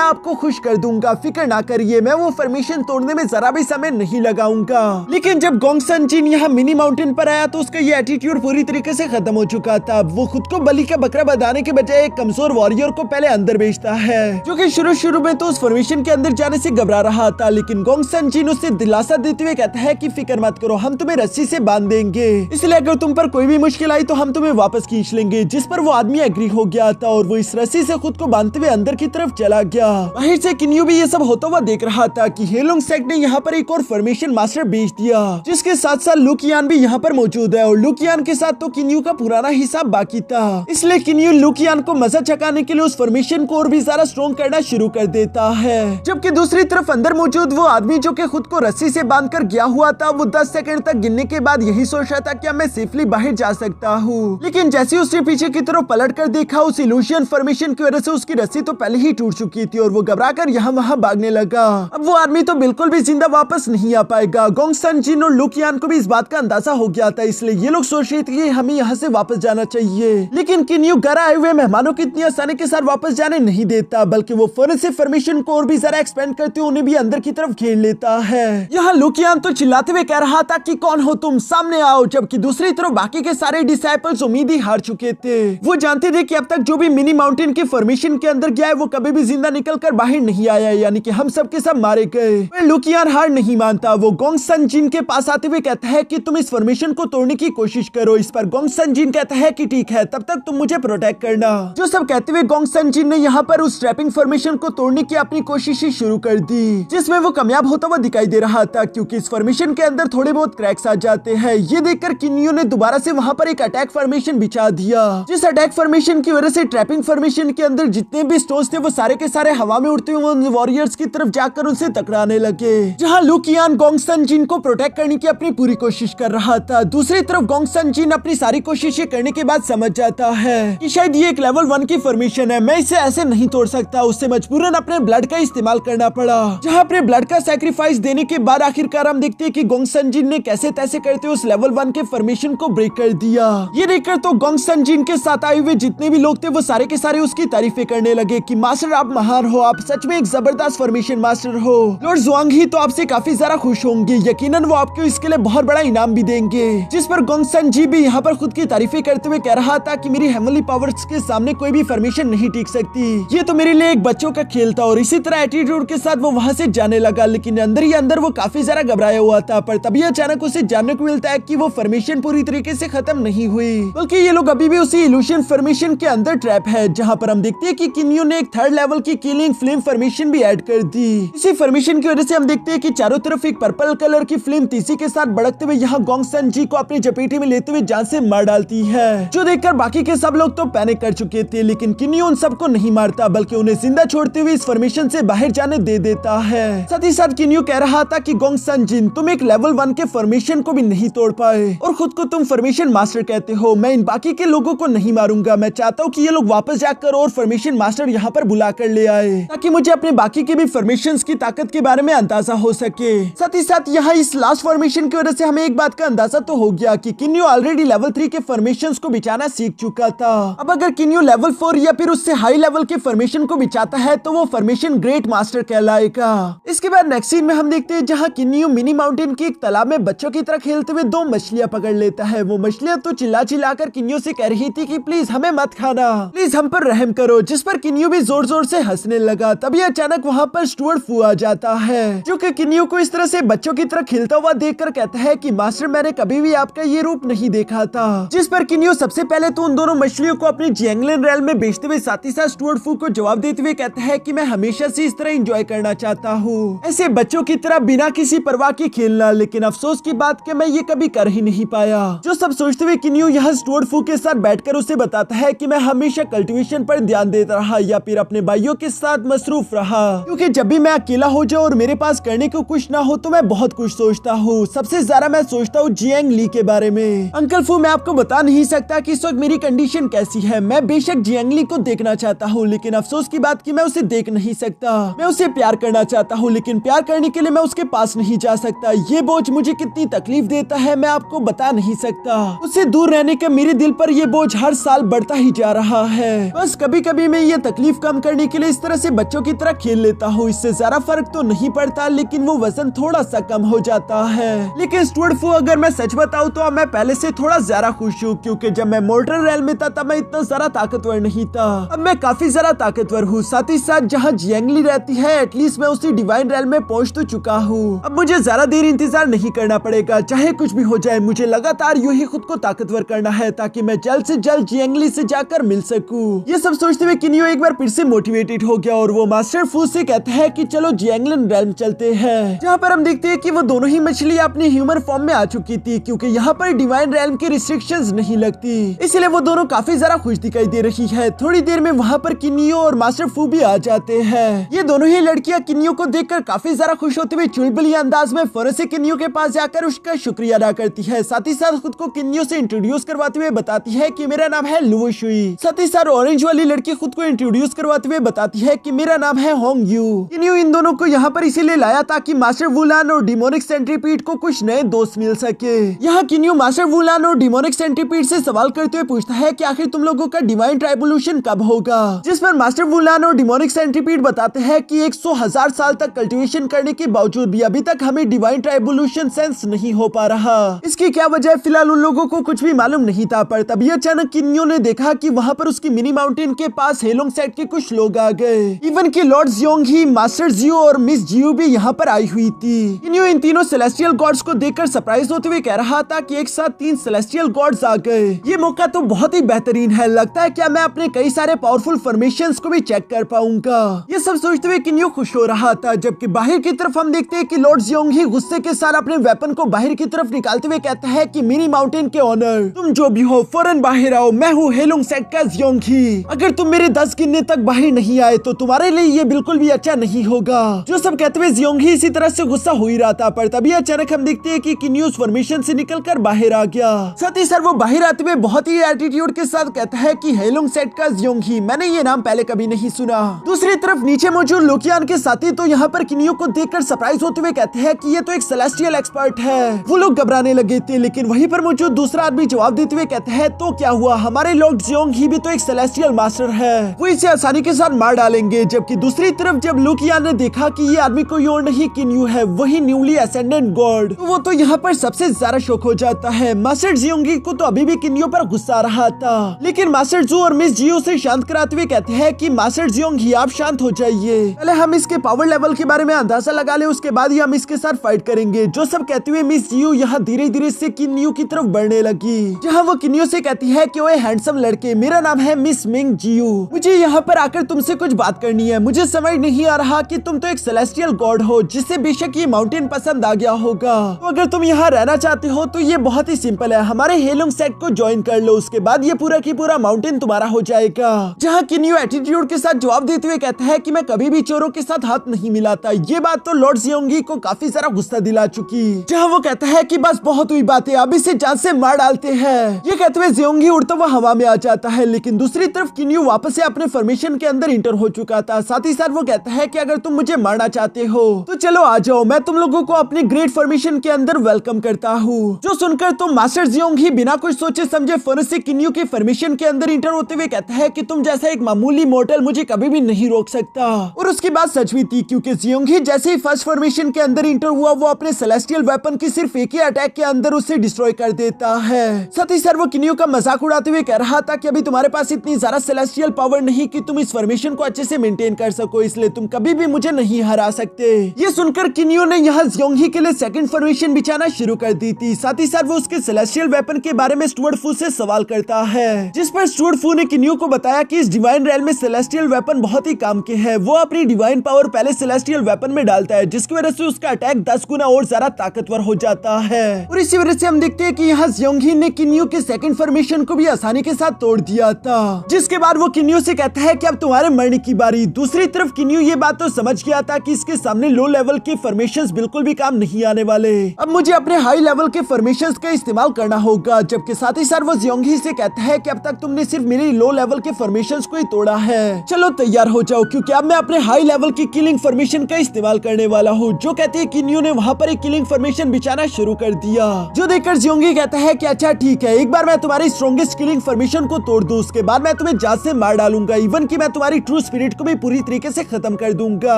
आपको खुश कर दूंगा, फिक्र ना करिए, मैं वो फॉर्मेशन तोड़ने में जरा भी समय नहीं लगाऊंगा। लेकिन जब गोंग सन जिन यहाँ मिनी माउंटेन पर आया तो उसका ये एटीट्यूड पूरी तरीके से खत्म हो चुका था। वो खुद को बलि का बकरा बनाने के बजाय एक कमजोर वॉरियर को पहले अंदर भेजता है, जो कि शुरू में तो उस फॉर्मेशन के अंदर जाने से घबरा रहा था। लेकिन गोंग सन जिन उसे दिलासा देते हुए कहता है कि फिक्र मत करो, हम तुम्हें रस्सी से बांध देंगे, इसलिए अगर तुम पर कोई भी मुश्किल आई तो हम तुम्हें वापस खींच लेंगे। जिस पर वो आदमी एग्री हो गया था और वो इस रस्सी से खुद को बांधते हुए अंदर की तरफ चला गया। बाहर से किन्यू भी ये सब होता हुआ देख रहा था कि हेलोंग सेक्ट ने यहाँ पर एक और फॉर्मेशन मास्टर भेज दिया, जिसके साथ साथ लुकियान भी यहाँ पर मौजूद है और लुकियान के साथ तो किन्यू का पुराना हिसाब बाकी था। इसलिए किन्यू लुकियान को मजा चकाने के लिए उस फॉर्मेशन को और भी ज्यादा स्ट्रॉन्ग करना शुरू कर देता है। जबकि दूसरी तरफ अंदर मौजूद वो आदमी जो कि खुद को रस्सी से बांध कर गया हुआ था, वो 10 सेकंड तक गिनने के बाद यही सोच रहा था कि मैं सेफली बाहर जा सकता हूँ। लेकिन जैसे उसने पीछे की तरफ पलट कर देखा, उस इल्यूशन फॉर्मेशन की वजह से उसकी रस्सी तो पहले ही टूट चुकी थी और वो घबरा कर यहाँ वहाँ भागने लगा। अब वो आदमी तो बिल्कुल भी जिंदा वापस नहीं आ पाएगा। गोंग सन जिन और लुकियान को भी इस बात का अंदाजा हो गया था, इसलिए ये लोग सोच रहे थे कि हमें यहाँ से वापस जाना चाहिए। लेकिन किन्यू घर आए हुए मेहमानों को इतनी आसानी के साथ वापस जाने नहीं देता, बल्कि वो फौरन से फॉर्मेशन को और भी ज्यादा एक्सपेंड करते हुए उन्हें भी अंदर की तरफ घेर लेता है। यहाँ लुकियान तो चिल्लाते हुए कह रहा था कि कौन हो तुम, सामने आओ, जबकि दूसरी तरफ बाकी के सारे डिसाइपल्स उम्मीद ही हार चुके थे। वो जानते थे कि अब तक जो भी मिनी माउंटेन के फॉर्मेशन के अंदर गया है वो कभी भी जिंदा निकल कर बाहर नहीं आया, यानी कि हम सब के सब मारे गए। लुकियान हार नहीं मानता, वो गोंग सन जिन के पास आते हुए कहता है कि तुम इस फॉर्मेशन को तोड़ने की कोशिश करो। इस पर गोंग सन जिन कहता है कि ठीक है, तब तक तुम मुझे प्रोटेक्ट करना। जो सब कहते हुए गोंग सन जिन ने यहाँ पर उस ट्रैपिंग फॉर्मेशन को तोड़ने की अपनी कोशिश शुरू कर दी, जिसमें वो कामयाब होता हुआ दिखाई दे रहा था, क्योंकि इस फॉर्मेशन के अंदर थोड़े बहुत क्रैक्स आ जाते हैं। ये देखकर किन्यू ने दोबारा से वहाँ पर एक अटैक फॉर्मेशन बिछा दिया, जिस अटैक फॉर्मेशन की वजह से ट्रैपिंग ट्रैपिंग फॉर्मेशन के अंदर जितने भी स्टोन्स थे वो सारे के सारे हवा में उड़ते हुए उन वॉरियर्स की तरफ जाकर उनसे टकराने लगे, जहां लू कियान गोंग सन जिन को प्रोटेक्ट करने की अपनी पूरी कोशिश कर रहा था। दूसरी तरफ गोंग सन जिन अपनी सारी कोशिशें करने के बाद समझ जाता है कि शायद ये एक लेवल 1 की फॉर्मेशन है, मैं इसे ऐसे नहीं तोड़ सकता। उससे मजबूरन अपने ब्लड का इस्तेमाल करना पड़ा, जहां अपने ब्लड का सैक्रिफाइस देने के बाद आखिरकार हम देखते हैं कि गोंग सन जिन ने कैसे तैसे करते उस लेवल 1 के फॉर्मेशन को ब्रेक कर दिया। ये देखकर तो गोंग सन जिन के साथ आए हुए जितने भी लोग थे वो सारे के सारे उसकी तारीफें करने लगे कि मास्टर आप महान हो, आप सच में एक जबरदस्त फॉर्मेशन मास्टर हो। लॉर्ड जुआंग ही तो आपसे काफी ज्यादा खुश होंगे, यकीनन वो आपको इसके लिए बहुत बड़ा इनाम भी देंगे। जिस पर गोंग सन जी भी यहाँ पर खुद की तारीफें करते हुए कह रहा था कि मेरी हेवनली पावर्स के सामने कोई भी फॉर्मेशन नहीं टिक सकती, ये तो मेरे लिए एक बच्चों का खेल था। और इसी तरह एटीट्यूड के साथ वो वहाँ से जाने लगा, लेकिन अंदर ही अंदर वो काफी ज्यादा घबराया हुआ था। पर तभी अचानक उसे जानने को मिलता है कि वो फॉर्मेशन पूरी तरीके से खत्म नहीं हुई, बल्कि ये लोग अभी भी उसी इल्यूशन फॉर्मेशन के अंदर ट्रैप है, जहाँ पर हम देखते हैं कि किन्यू ने एक 3rd लेवल की किलिंग फ्लेम फॉर्मेशन भी ऐड कर दी। इसी फॉर्मेशन की वजह से हम देखते हैं कि चारों तरफ एक पर्पल कलर की फ्लेम तेजी के साथ भड़कते हुए यहाँ गोंग सन जी को अपनी चपेटे में लेते हुए जान से मार डालती है, जो देखकर बाकी के सब लोग तो पैनिक कर चुके थे। लेकिन किन्यू उन सबको नहीं मारता, बल्कि उन्हें जिंदा छोड़ते हुए इस फॉर्मेशन से बाहर जाने दे देता है। साथ ही साथ किन्यू कह रहा था कि गोंग सन जिन तुम एक लेवल 1 के फॉर्मेशन को भी नहीं तोड़ पाए और खुद को तुम फॉर्मेशन मास्टर कहते हो। मैं इन बाकी के लोगों को नहीं मारूंगा, मैं चाहता हूँ कि ये लोग वापस जाकर और फॉर्मेशन मास्टर यहाँ पर बुला कर ले आए, ताकि मुझे अपने बाकी के भी फॉर्मेशंस की ताकत के बारे में अंदाजा हो सके। साथ ही साथ यहाँ इस लास्ट फॉर्मेशन की वजह से हमें एक बात का अंदाजा तो हो गया कि किन्यू ऑलरेडी लेवल 3 के फॉर्मेशंस को बिछाना सीख चुका था। अब अगर किन्यू लेवल 4 या फिर उससे हाई लेवल के फॉर्मेशन को बिछाता है तो वो फॉर्मेशन ग्रेट मास्टर कहलाएगा। इसके बाद नेक्स्ट सीन में हम देखते हैं जहाँ किन्यू मिनी माउंटेन की एक तालाब में बच्चों की तरह खेलते हुए 2 मछलियां पकड़ लेता है। वो मछलियां तो चिल्ला चिल्ला कर किन्यू से कह रही थी कि प्लीज हमें मत खाना, प्लीज हम पर रहम करो, जिस पर किन्यू भी जोर जोर से हंसने लगा। तभी अचानक वहाँ पर स्टुअर्ट फू आ जाता है, जो कि किन्यू को इस तरह से बच्चों की तरह खेलता हुआ देखकर कहता है कि मास्टर मैंने कभी भी आपका ये रूप नहीं देखा था। जिस पर किन्यू सबसे पहले तो उन दोनों मछलियों को अपनी जियांगलिन रेल में बेचते हुए साथ ही साथ स्टुअर्ट फू को जवाब देते हुए कहता है कि मैं हमेशा से इस तरह एंजॉय करना चाहता हूँ, ऐसे बच्चों की तरह बिना किसी परवाह के खेलना। लेकिन अफसोस की बात कि मैं ये कभी कर ही नहीं पाया। जो सब सोचते हुए किन्यू यहाँ स्टुअर्ट फू के साथ बैठकर उसे बताता है कि मैं हमेशा कल्टीवेशन पर ध्यान देता रहा या फिर अपने भाइयों के साथ मसरूफ रहा, क्योंकि जब भी मैं अकेला हो जाऊं और मेरे पास करने को कुछ ना हो तो मैं बहुत कुछ सोचता हूँ। सबसे ज्यादा मैं सोचता हूँ जियांग ली के बारे में। अंकल फू मैं आपको बता नहीं सकता कि इस वक्त मेरी कंडीशन कैसी है। मैं बेशक जियांग ली को देखना चाहता हूँ, लेकिन अफसोस की बात कि मैं उसे देख नहीं सकता। मैं उसे प्यार करना चाहता हूँ, लेकिन प्यार करने के लिए मैं उसके पास नहीं जा सकता। ये बोझ मुझे कितनी तकलीफ देता है मैं आपको बता नहीं सकता। उससे दूर रहने का मेरे दिल पर ये बोझ हर साल बढ़ता ही जा रहा है। बस कभी कभी मैं ये तकलीफ कम करने के लिए इस तरह से बच्चों की तरह खेल लेता हूँ। इससे ज्यादा फर्क तो नहीं पड़ता, लेकिन वो वजन थोड़ा सा कम हो जाता है। लेकिन स्टुअर्ट फू अगर मैं सच बताऊँ तो मैं पहले से थोड़ा ज्यादा खुश हूँ, क्योंकि जब मैं मोर्टल रेल में था तब मैं इतना ज्यादा ताकतवर नहीं था। अब मैं काफी ज्यादा ताकतवर हूँ। साथ ही साथ जहाँ जियांगली रहती है एटलीस्ट मैं उसी डिवाइन रेल में पहुँच तो चुका हूँ। अब मुझे ज्यादा देर इंतजार नहीं करना पड़ेगा, चाहे कुछ भी हो जाए। मुझे लगातार यूं ही खुद को ताकतवर करना है ताकि मैं जल्द से जल्द जियांगली से जाकर मिल सकूं। ये सब सोचते हुए किन्यू एक बार फिर से मोटिवेटेड हो गया और वो मास्टर फू से कहता है कि चलो जियांगलिन रेल्म चलते हैं, जहाँ पर हम देखते हैं कि वो दोनों ही मछलियां अपनी ह्यूमन फॉर्म में आ चुकी थी, क्योंकि यहाँ पर डिवाइन रेल्म की रिस्ट्रिक्शंस नहीं लगती, इसलिए वो दोनों काफी ज्यादा खुश दिखाई दे रही है। थोड़ी देर में वहाँ पर किन्यू और मास्टर फू भी आ जाते हैं। ये दोनों ही लड़कियां किन्यू को देखकर काफी ज्यादा खुश होते हुए चुलबुली अंदाज में फौरन से किन्यू के पास जाकर उसका शुक्रिया अदा करती है। साथ ही साथ खुद को किन्यू से इंट्रोड्यूस करवाते हुए बताती है कि मेरा नाम है लुओ शुई। साथ ही साथ ऑरेंज वाली लड़की खुद को इंट्रोड्यूस करवाते हुए बताती है कि मेरा नाम है होंग यू। किन्यू इन दोनों को यहाँ पर इसीलिए लाया ताकि मास्टर वुलान और डिमोनिक सेंट्रीपीड को कुछ नए दोस्त मिल सके। यहाँ किन्यू मास्टर वुलान और डिमोनिक सेंट्रीपीड से सवाल करते हुए पूछता है कि आखिर तुम लोगों का डिवाइन ट्राइबोल्यूशन कब होगा, जिस पर मास्टर वुलान और डिमोनिक सेंट्रीपीड बताते हैं कि 100,000 साल तक कल्टीवेशन करने के बावजूद भी अभी तक हमें डिवाइन ट्राइबोल्यूशन सेंस नहीं हो पा रहा। इसकी क्या वजह है फिलहाल उन लोगों को कुछ भी मालूम नहीं था। पर तभी अचानक किन्यू ने देखा कि वहाँ पर उसकी मिनी माउंटेन के पास हेलोंग सेट के कुछ लोग आ गए। इवन कि लॉर्ड जियोंग ही, मास्टर जियो और मिस जियो भी यहाँ पर आई हुई थी। किन्यू इन तीनों सेलेस्टियल गॉड्स को देखकर सरप्राइज होते हुए कह रहा था कि एक साथ 3 सेलेस्टियल गॉड्स आ गए। ये मौका तो बहुत ही बेहतरीन है, लगता है क्या मैं अपने कई सारे पावरफुल फॉर्मेशंस को भी चेक कर पाऊंगा। ये सब सोचते हुए किन्यू खुश हो रहा था, जबकि बाहर की तरफ हम देखते हैं कि लॉर्ड जियोंग ही गुस्से के साथ अपने वेपन को बाहर की तरफ निकालते हुए कहता है कि मिनी माउंटेन के ऑनर तुम जो भी हो फौरन बाहर आओ, मैं हूँ हेलोंग सेट का जियोंग जियोंगी, अगर तुम मेरे 10 गिनने तक बाहर नहीं आए तो तुम्हारे लिए ये बिल्कुल भी अच्छा नहीं होगा। जो सब कहते हुए जियोंगी इसी तरह से गुस्सा हो ही रहा था, पर तभी अचानक हम देखते हैं कि किन्यू उस फॉर्मेशन से निकलकर बाहर आ गया। साथ ही सर वो बाहर आते हुए बहुत ही एटीट्यूड के साथ कहता है कि हेलोंग सेट का जियोंगी, मैंने ये नाम पहले कभी नहीं सुना। दूसरी तरफ नीचे मौजूद लोकियान के साथी तो यहाँ पर किन्यू को देखकर सरप्राइज होते हुए कहते हैं कि ये तो एक सेलेस्टियल एक्सपर्ट है। वो लोग घबराने लगे थे, लेकिन वहीं पर मौजूद दूसरा आदमी जवाब देते हुए कहता है तो क्या हुआ, हमारे लॉर्ड जियोंगी भी तो एक सेलेस्टियल मास्टर है, वो इसे आसानी के साथ मार डालेंगे। जबकि दूसरी तरफ जब लोकियान ने देखा कि ये आदमी कोई और नहीं किन्यू है, वही न्यूली असेंडेंट गॉड, तो वो तो यहाँ पर सबसे ज्यादा शौक हो जाता है। मास्टर जियोंगी को तो अभी भी किन्यू पर गुस्सा आ रहा था, लेकिन मास्टर जू और मिस जियो से शांत कराते हुए कहते हैं कि मास्टर जियोंगी आप शांत हो जाइए, पहले हम इसके पावर लेवल के बारे में अंदाजा लगा ले, उसके बाद ही हम इसके साथ फाइट करेंगे। जो सब कहते हुए मिस जियो यहाँ धीरे धीरे से किन्यू की तरफ बढ़ने लगी, जहाँ वो किन्यू से कहती है कि ओए हैंडसम लड़के, मेरा नाम है मिस मिंग जियो, मुझे यहाँ पर आकर तुमसे कुछ बात करनी है। मुझे समझ नहीं आ रहा कि तुम तो एक सेलेस्टियल गॉड हो जिसे बेशक ये माउंटेन पसंद आ गया होगा, तो अगर तुम यहाँ रहना चाहते हो तो ये बहुत ही सिंपल है, हमारे हेलोंग सेट को ज्वाइन कर लो, उसके बाद ये पूरा की पूरा माउंटेन तुम्हारा हो जाएगा। जहाँ किन्यू एटीट्यूड के साथ जवाब देते हुए कहता है कि मैं कभी भी चोरों के साथ हाथ नहीं मिलाता। ये बात तो लॉर्ड जियोंगी को काफी सारा गुस्सा दिला चुकी, जहाँ वो कहता है कि बस बहुत हुई बातें, अब इसे जान से मार डालते हैं। ये कहते हुए जियोंगी उड़ता हुआ हवा में आ जाता है, लेकिन दूसरी तरफ किन्यू वापस से अपने फॉर्मेशन के अंदर इंटर हो चुका था। साथ ही साथ वो कहता है कि अगर तुम मुझे मारना चाहते हो तो चलो आ जाओ, मैं तुम लोगों को अपने ग्रेट फॉर्मेशन के अंदर वेलकम करता हूँ। जो सुनकर तो मास्टर जियोंगी बिना कुछ सोचे समझे फौरन से किन्यू के फॉर्मेशन के अंदर इंटर होते हुए कहता है कि तुम जैसा एक मामूली मोर्टल मुझे कभी भी नहीं रोक सकता। और उसकी बात सच भी थी, क्योंकि जियोंगी जैसे ही फर्स्ट फॉर्मेशन के अंदर इंटर हुआ वो अपने सेलेस्टियल वेपन की सिर्फ एक ही अटैक के अंदर उसे डिस्ट्रॉय कर देता है। साथ ही साथ वो किन्यू का मजाक उड़ाते हुए कह रहा था कि अभी तुम्हारे पास इतनी ज्यादा सेलेस्टियल पावर नहीं कि तुम इस फॉर्मेशन को अच्छे से मेंटेन कर सको, इसलिए तुम कभी भी मुझे नहीं हरा सकते। ये सुनकर किन्यू ने यहाँ जियोंगी के लिए सेकंड फॉर्मेशन बिछाना शुरू कर दी थी। साथ ही साथ वो उसके सेलेस्टियल वेपन के बारे में स्टुअर्ट फू से सवाल करता है, जिस पर स्टुअर्ट फू ने किन्यू को बताया कि इस डिवाइन रेल में सेलेस्टियल वेपन बहुत ही काम के हैं। वो अपनी डिवाइन पावर पहले सेलेस्टियल वेपन में डालता है, जिसकी वजह से उसका अटैक 10 गुना और ज्यादा ताकतवर हो जाता है। और इसी वजह से हम देखते हैं कि यहाँ जियोंगी ने किन्यू के सेकंड फॉर्मेशन को भी आसानी के साथ तोड़ दिया था, जिसके बाद वो किन्यू से कहता है कि अब तुम्हारे मरने की बारी। दूसरी तरफ किन्यू ये बात तो समझ गया था कि इसके सामने लो लेवल के फॉर्मेशंस बिल्कुल भी काम नहीं आने वाले, अब मुझे अपने हाई लेवल के फॉर्मेशंस का इस्तेमाल करना होगा। जबकि साथ ही साथ वो जियोंगी से कहता है कि अब तक तुमने सिर्फ मेरे लो लेवल के फॉर्मेशंस को ही तोड़ा है, चलो तैयार हो जाओ, क्योंकि अब मैं अपने हाई लेवल की किलिंग फॉर्मेशन का इस्तेमाल करने वाला हूँ। जो कहते हैं किन्यू ने वहाँ पर एक किलिंग फॉर्मेशन बिछाना शुरू कर दिया, जो देखकर जियोंगी कहता है कि अच्छा ठीक है, एक बार मैं तुम्हारी स्ट्रॉन्गेस्ट किलिंग फॉर्मेशन को तोड़ दूं, उसके बाद मैं तुम्हें जान से मार डालूंगा, इवन कि मैं तुम्हारी ट्रू स्पिरिट को भी पूरी तरीके से खत्म कर दूंगा।